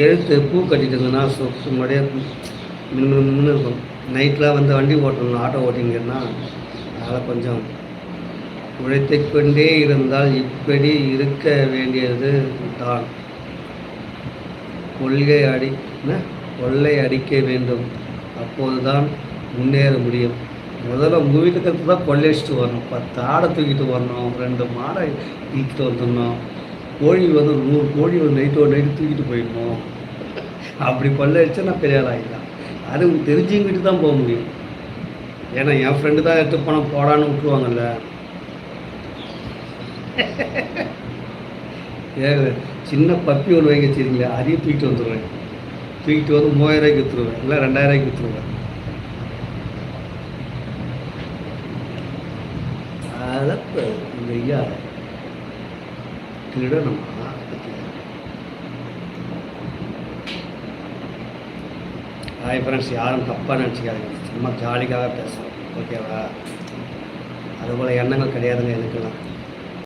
எழுத்து பூ கட்டிட்டுங்கன்னா சும்மாடியே மின்னு இருக்கும். நைட்டில் வந்து வண்டி ஓட்டணும், ஆட்டோ ஓட்டிங்கன்னா அதனால் கொஞ்சம் உழைத்து கொண்டே இருந்தால் இப்படி இருக்க வேண்டியது தான். கொள்ளை அடிக்க வேண்டும், அப்போது தான் முன்னேற முடியும். முதல்ல உங்கள் வீட்டுக்கு தான் கொள்ளையடிச்சிட்டு வரணும். 10 ஆடை தூக்கிட்டு வரணும், 2 மாடை தூக்கிட்டு வந்துடணும், கோழி வந்து 100 கோழி ஒரு நைட்டு தூக்கிட்டு போயிடணும். அப்படி கொள்ளையடிச்சா நான் பெரிய ஆள் ஆகிடலாம். அது தெரிஞ்சவங்க வீட்டு தான் போக முடியும். ஏன்னா என் ஃப்ரெண்டு தான் எடுத்து போனால் போடான்னு விட்டுருவாங்கல்ல. சின்ன பப்பி ஒன்று வாங்கி வச்சிருக்கீங்களா, அதையும் தூக்கிட்டு வந்துடுவேன். தூக்கிட்டு வந்து 3000 விற்றுருவேன், இல்லை 2000 விற்றுருவேன். அதை ஐயா திருடணுமா? ஹாய் ஃப்ரெண்ட்ஸ், யாரும் தப்பாக நினச்சிக்காதீங்க, சும்மா ஜாலிக்காக பேசுகிறோம், ஓகேவா? அதுபோல் எண்ணங்கள் கிடையாதுங்க எனக்குலாம்.